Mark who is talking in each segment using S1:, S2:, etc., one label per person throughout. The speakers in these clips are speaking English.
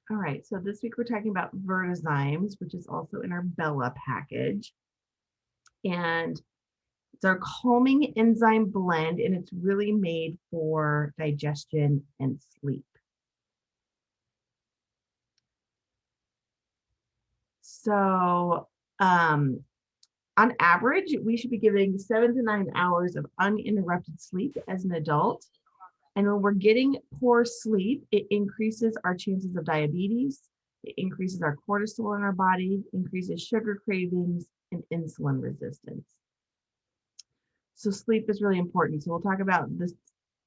S1: All right, so this week we're talking about Verdezymes, which is also in our Bella package. And it's our calming enzyme blend, and it's really made for digestion and sleep. So, on average, we should be getting 7 to 9 hours of uninterrupted sleep as an adult. And when we're getting poor sleep, it increases our chances of diabetes, it increases our cortisol in our body, increases sugar cravings, and insulin resistance. So sleep is really important. So we'll talk about the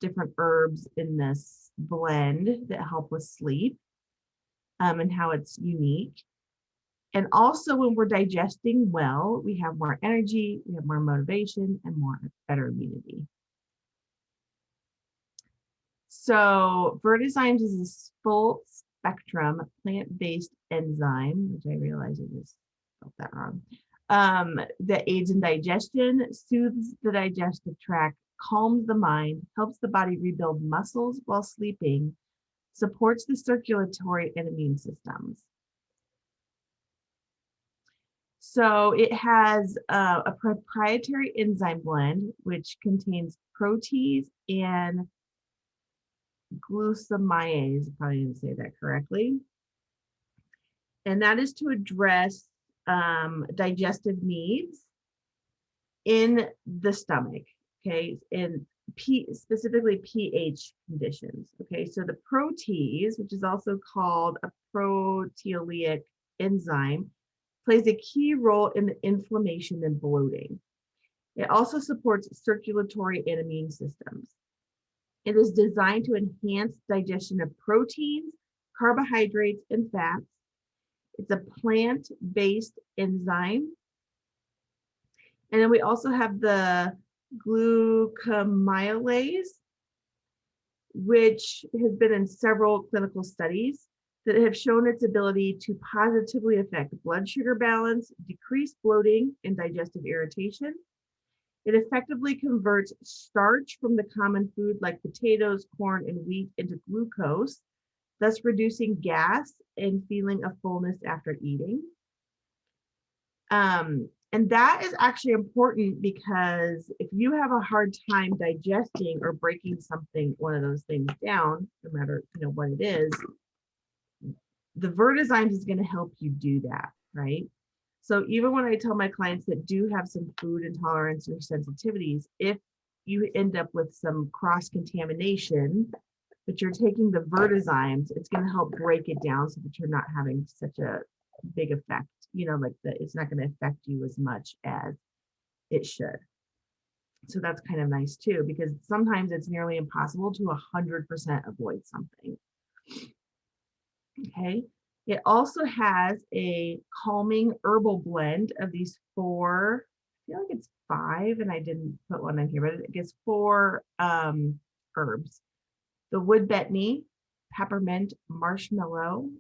S1: different herbs in this blend that help with sleep, and how it's unique. And also when we're digesting well, we have more energy, we have more motivation, and better immunity. So Verdezymes is a full spectrum plant-based enzyme, which I realize I just spelled that wrong, that aids in digestion, soothes the digestive tract, calms the mind, helps the body rebuild muscles while sleeping, supports the circulatory and immune systems. So it has a proprietary enzyme blend, which contains protease and glucosamines, I probably didn't say that correctly. And that is to address digestive needs in the stomach, okay, and specifically pH conditions, okay. So the protease, which is also called a proteolytic enzyme, plays a key role in the inflammation and bloating. It also supports circulatory and immune systems. It is designed to enhance digestion of proteins, carbohydrates, and fats. It's a plant-based enzyme. And then we also have the glucosamylase, which has been in several clinical studies that have shown its ability to positively affect blood sugar balance, decrease bloating, and digestive irritation. It effectively converts starch from the common food like potatoes, corn, and wheat into glucose, thus reducing gas and feeling of fullness after eating. And that is actually important because if you have a hard time digesting or breaking something, one of those things down, no matter what it is, the Verdezymes is going to help you do that, right? So even when I tell my clients that do have some food intolerance or sensitivities, if you end up with some cross-contamination, but you're taking the Verdezymes, it's going to help break it down so that you're not having such a big effect, like it's not going to affect you as much as it should. So that's kind of nice too, because sometimes it's nearly impossible to 100% avoid something. Okay. It also has a calming herbal blend of these four, I feel like it's 5, and I didn't put one in here, but it gets 4 herbs. The wood betony, peppermint, marshmallow,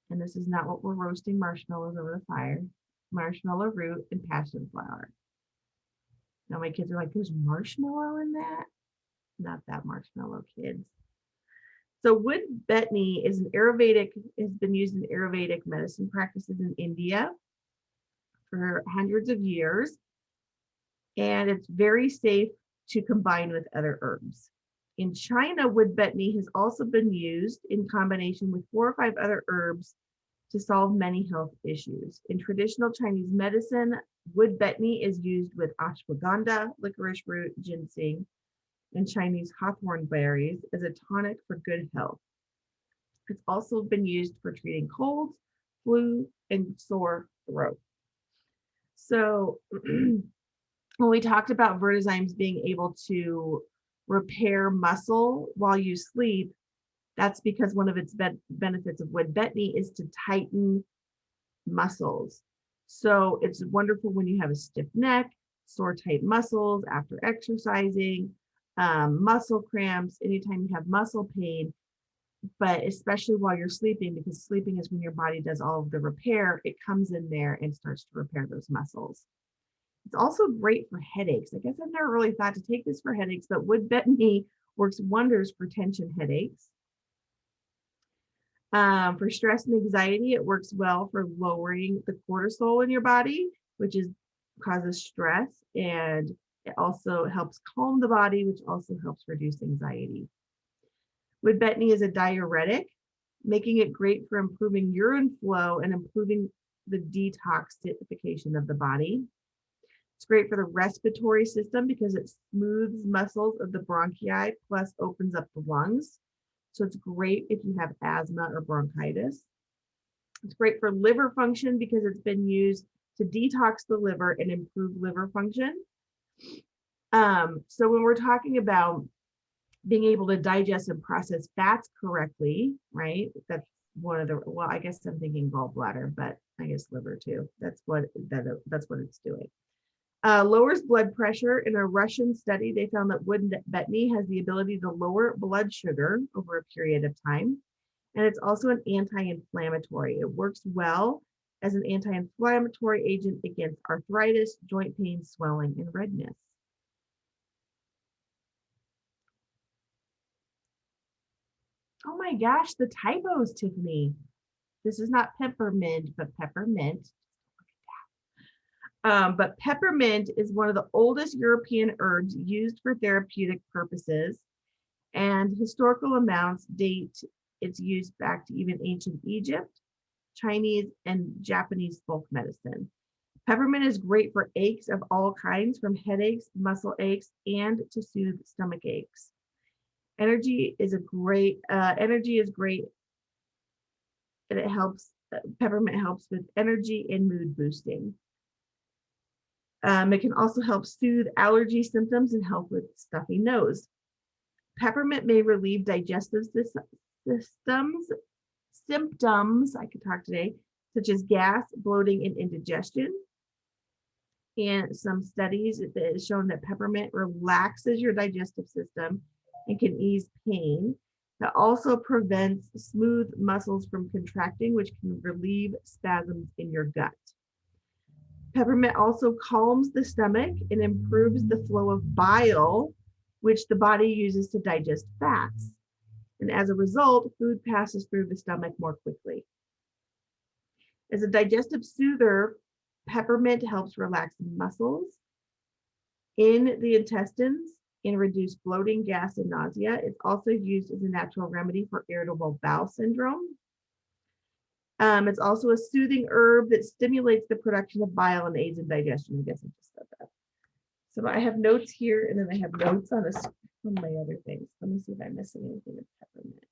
S1: and this is not what we're roasting marshmallows over the fire, marshmallow root, and passion flower. Now my kids are like, there's marshmallow in that? Not that marshmallow, kids. So wood betony is an Ayurvedic, has been used in Ayurvedic medicine practices in India for hundreds of years. And it's very safe to combine with other herbs. In China, wood betony has also been used in combination with 4 or 5 other herbs to solve many health issues. In traditional Chinese medicine, wood betony is used with ashwagandha, licorice root, ginseng, and Chinese hawthorn berries as a tonic for good health. It's also been used for treating colds, flu, and sore throat. So when we talked about Verdezymes being able to repair muscle while you sleep, that's because one of its benefits of wood betony is to tighten muscles. So it's wonderful when you have a stiff neck, sore tight muscles after exercising, muscle cramps, anytime you have muscle pain, but especially while you're sleeping, because sleeping is when your body does all of the repair, it comes in there and starts to repair those muscles. It's also great for headaches. I guess I've never really thought to take this for headaches, but wood betony works wonders for tension headaches. For stress and anxiety, it works well for lowering the cortisol in your body, which causes stress, and it also helps calm the body, which also helps reduce anxiety. Wood betony is a diuretic, making it great for improving urine flow and improving the detoxification of the body. It's great for the respiratory system because it smooths muscles of the bronchi plus opens up the lungs. So it's great if you have asthma or bronchitis. It's great for liver function because it's been used to detox the liver and improve liver function. So when we're talking about being able to digest and process fats correctly, right? That's one of the, well, I guess I'm thinking gallbladder, but I guess liver too. That's what it's doing. Lowers blood pressure. In a Russian study, they found that wood betony has the ability to lower blood sugar over a period of time. And it's also an anti-inflammatory. It works well as an anti-inflammatory agent against arthritis, joint pain, swelling, and redness. Oh my gosh, the typos, Tiffany. This is not peppermint, but peppermint. But peppermint is one of the oldest European herbs used for therapeutic purposes, and historical amounts date its use back to even ancient Egypt, Chinese, and Japanese folk medicine. Peppermint is great for aches of all kinds, from headaches, muscle aches, and to soothe stomach aches. Energy is great, and it helps. Peppermint helps with energy and mood boosting. It can also help soothe allergy symptoms and help with stuffy nose. Peppermint may relieve digestive symptoms, I could talk today, such as gas, bloating, and indigestion. And some studies have shown that peppermint relaxes your digestive system and can ease pain. That also prevents smooth muscles from contracting, which can relieve spasms in your gut. Peppermint also calms the stomach and improves the flow of bile, which the body uses to digest fats. And as a result, food passes through the stomach more quickly. As a digestive soother, peppermint helps relax muscles in the intestines and reduce bloating, gas, and nausea. It's also used as a natural remedy for irritable bowel syndrome. It's also a soothing herb that stimulates the production of bile and aids in digestion. I guess I just said that. So I have notes here, and then I have notes on my other things. Let me see if I'm missing anything with peppermint.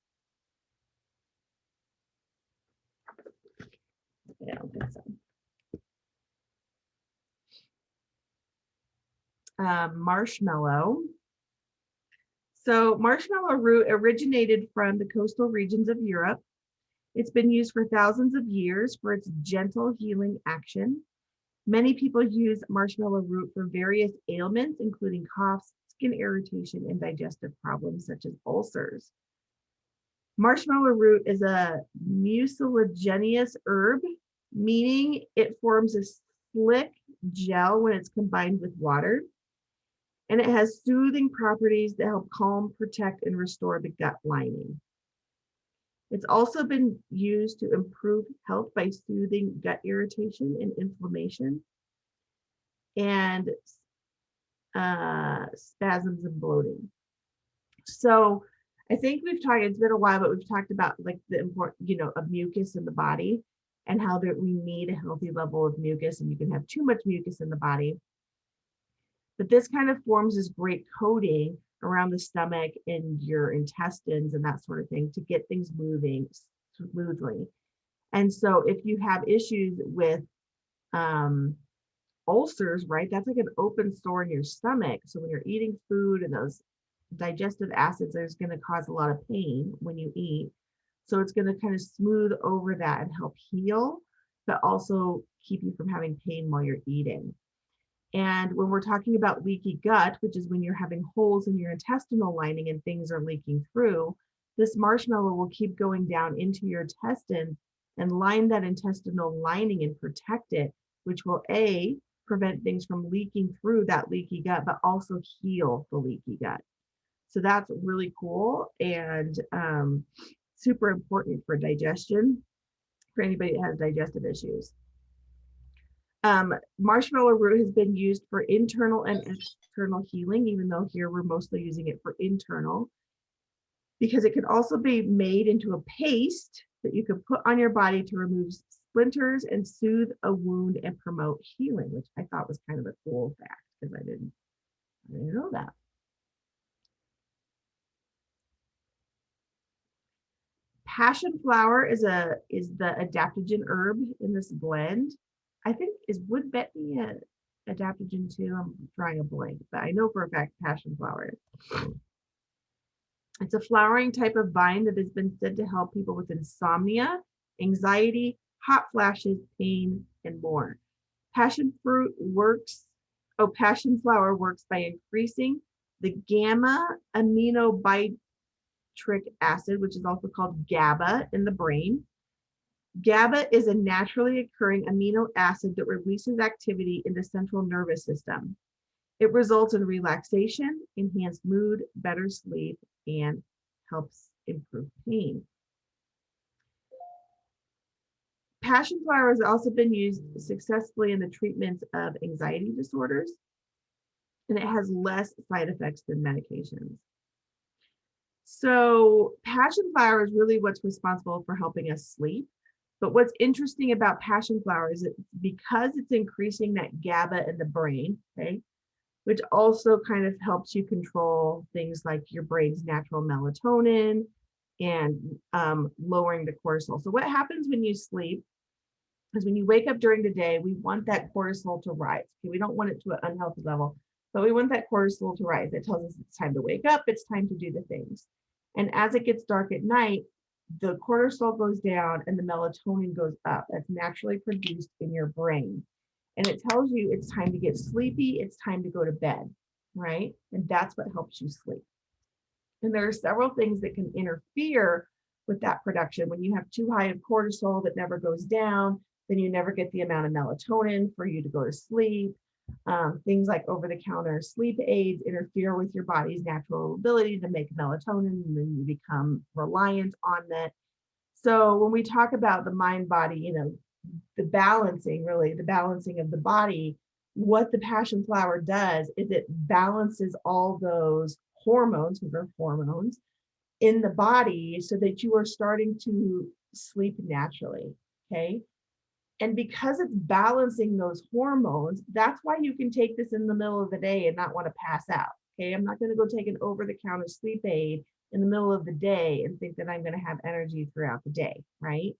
S1: Yeah, I don't think so. Marshmallow. So marshmallow root originated from the coastal regions of Europe. It's been used for thousands of years for its gentle healing action. Many people use marshmallow root for various ailments, including coughs, skin irritation, and digestive problems such as ulcers. Marshmallow root is a mucilaginous herb, meaning it forms a slick gel when it's combined with water. And it has soothing properties that help calm, protect, and restore the gut lining. It's also been used to improve health by soothing gut irritation and inflammation, and spasms and bloating. So I think it's been a while, but we've talked about like the importance, of mucus in the body and how that we need a healthy level of mucus, and you can have too much mucus in the body. But this kind of forms this great coating around the stomach and your intestines and that sort of thing to get things moving smoothly. And so if you have issues with ulcers, right, that's like an open sore in your stomach. So when you're eating food and those digestive acids, there's going to cause a lot of pain when you eat. So it's going to kind of smooth over that and help heal, but also keep you from having pain while you're eating. And when we're talking about leaky gut, which is when you're having holes in your intestinal lining and things are leaking through, this marshmallow will keep going down into your intestines and line that intestinal lining and protect it, which will prevent things from leaking through that leaky gut, but also heal the leaky gut. So that's really cool. And super important for digestion, for anybody that has digestive issues. Marshmallow root has been used for internal and external healing, even though here we're mostly using it for internal, because it can also be made into a paste that you can put on your body to remove splinters and soothe a wound and promote healing, which I thought was kind of a cool fact because I didn't know that. Passion flower is the adaptogen herb in this blend. I think would betony a adaptogen too? I'm drawing a blank, but I know for a fact passion flower is. It's a flowering type of vine that has been said to help people with insomnia, anxiety, hot flashes, pain, and more. Passion flower works by increasing the gamma aminobutyric acid, which is also called GABA, in the brain. GABA is a naturally occurring amino acid that releases activity in the central nervous system. It results in relaxation, enhanced mood, better sleep, and helps improve pain. Passion flower has also been used successfully in the treatment of anxiety disorders, and it has less side effects than medications. So passion flower is really what's responsible for helping us sleep. But what's interesting about passion flower is that because it's increasing that GABA in the brain, okay, which also kind of helps you control things like your brain's natural melatonin and lowering the cortisol. So what happens when you sleep is when you wake up during the day, we want that cortisol to rise. Okay, we don't want it to an unhealthy level, but we want that cortisol to rise. It tells us it's time to wake up, it's time to do the things. And as it gets dark at night, the cortisol goes down and the melatonin goes up. That's naturally produced in your brain. And it tells you it's time to get sleepy, it's time to go to bed, right? And that's what helps you sleep. And there are several things that can interfere with that production. When you have too high of cortisol that never goes down, then you never get the amount of melatonin for you to go to sleep. Things like over-the-counter sleep aids interfere with your body's natural ability to make melatonin, and then you become reliant on that. So when we talk about the mind-body, the balancing of the body, what the passion flower does is it balances all those hormones, which are hormones, in the body so that you are starting to sleep naturally, okay? And because it's balancing those hormones, that's why you can take this in the middle of the day and not want to pass out, okay? I'm not going to go take an over-the-counter sleep aid in the middle of the day and think that I'm going to have energy throughout the day, right?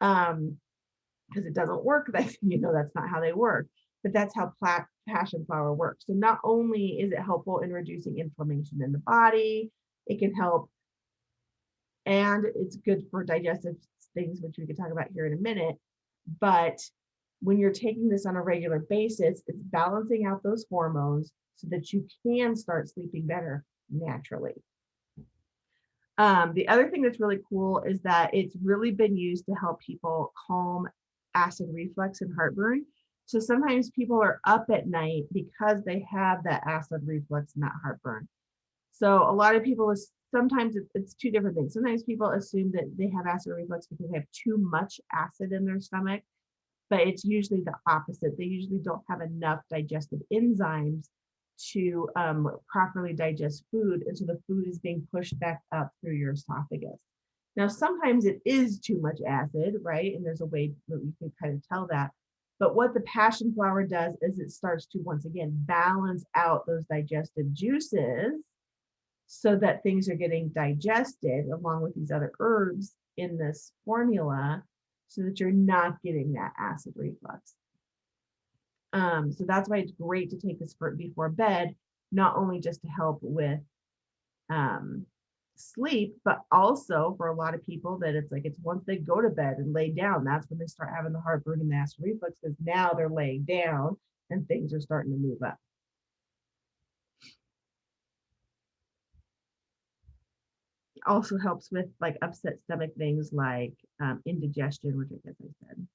S1: Because it doesn't work. That's not how they work. But that's how passion flower works. So not only is it helpful in reducing inflammation in the body, it can help, and it's good for digestive things, which we can talk about here in a minute. But when you're taking this on a regular basis, it's balancing out those hormones so that you can start sleeping better naturally. The other thing that's really cool is that it's really been used to help people calm acid reflux and heartburn. So sometimes people are up at night because they have that acid reflux and that heartburn. So a lot of people, sometimes it's two different things. Sometimes people assume that they have acid reflux because they have too much acid in their stomach, but it's usually the opposite. They usually don't have enough digestive enzymes to properly digest food, and so the food is being pushed back up through your esophagus. Now, sometimes it is too much acid, right? And there's a way that we can kind of tell that. But what the passion flower does is it starts to, once again, balance out those digestive juices so that things are getting digested along with these other herbs in this formula so that you're not getting that acid reflux. So that's why it's great to take this before bed, not only just to help with sleep, but also for a lot of people that it's once they go to bed and lay down, that's when they start having the heartburn and the acid reflux, because now they're laying down and things are starting to move up. Also helps with upset stomach things like indigestion, which I guess I said.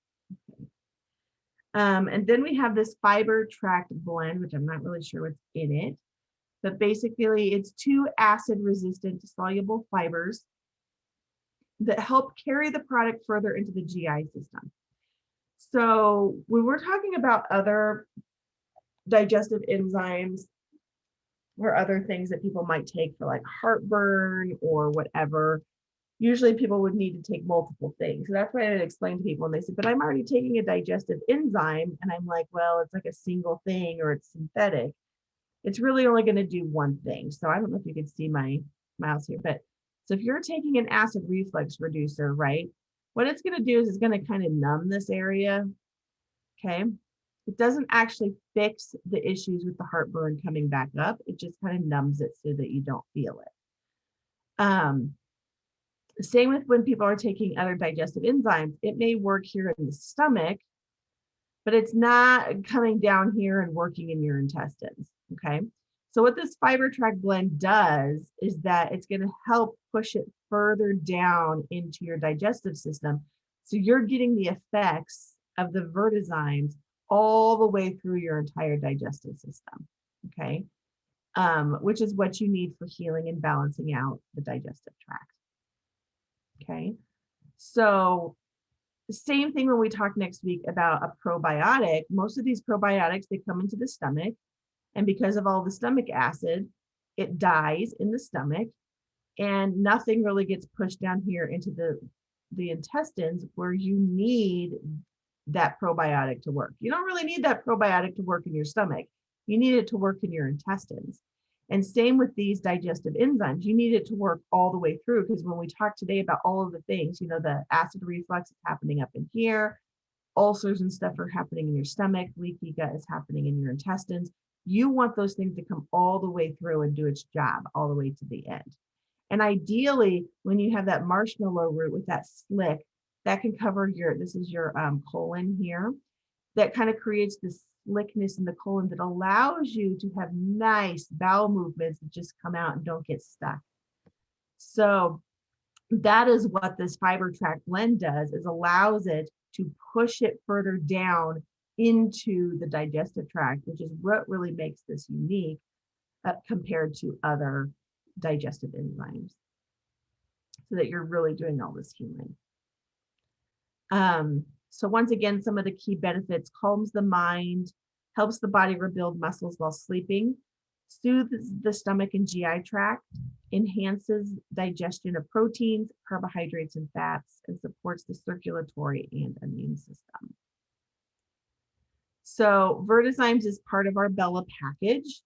S1: Okay. And then we have this fiber tract blend, which I'm not really sure what's in it, but basically it's 2 acid resistant soluble fibers that help carry the product further into the GI system. So when we're talking about other digestive enzymes or other things that people might take for like heartburn or whatever, usually people would need to take multiple things. So that's why I explain to people and they say, but I'm already taking a digestive enzyme. And I'm like, well, it's like a single thing or it's synthetic. It's really only going to do one thing. So I don't know if you can see my mouse here, but so if you're taking an acid reflux reducer, right, what it's going to do is it's going to kind of numb this area. Okay. It doesn't actually fix the issues with the heartburn coming back up. It just kind of numbs it so that you don't feel it. Same with when people are taking other digestive enzymes. It may work here in the stomach, but it's not coming down here and working in your intestines. Okay. So what this fiber tract blend does is that it's going to help push it further down into your digestive system. So you're getting the effects of the Verdezymes all the way through your entire digestive system. Okay. Which is what you need for healing and balancing out the digestive tract. Okay. So the same thing when we talk next week about a probiotic. Most of these probiotics, they come into the stomach. And because of all the stomach acid, it dies in the stomach and nothing really gets pushed down here into the intestines where you need that probiotic to work. You don't really need that probiotic to work in your stomach. You need it to work in your intestines. And same with these digestive enzymes. You need it to work all the way through because when we talk today about all of the things, you know, the acid reflux is happening up in here, ulcers and stuff are happening in your stomach, leaky gut is happening in your intestines. You want those things to come all the way through and do its job all the way to the end. And ideally, when you have that marshmallow root with that slick, that can cover this is your colon here, that kind of creates this slickness in the colon that allows you to have nice bowel movements that just come out and don't get stuck. So that is what this fiber tract blend does, is allows it to push it further down into the digestive tract, which is what really makes this unique compared to other digestive enzymes, so that you're really doing all this healing. So once again, some of the key benefits: calms the mind, helps the body rebuild muscles while sleeping, soothes the stomach and GI tract, enhances digestion of proteins, carbohydrates, and fats, and supports the circulatory and immune system. So Verdezymes is part of our Bella package,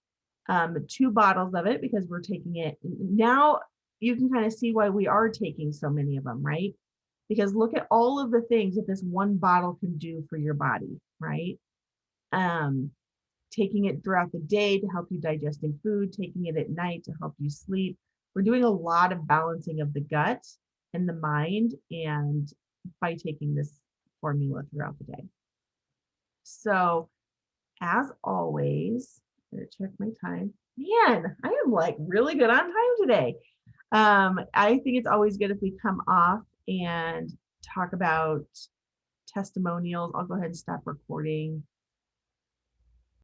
S1: 2 bottles of it because we're taking it. Now you can kind of see why we are taking so many of them, right? Because look at all of the things that this one bottle can do for your body, right? Taking it throughout the day to help you digesting food, taking it at night to help you sleep. We're doing a lot of balancing of the gut and the mind, and by taking this formula throughout the day. So as always, I'm gonna check my time. Man, I am like really good on time today. I think it's always good if we come off and talk about testimonials. I'll go ahead and stop recording.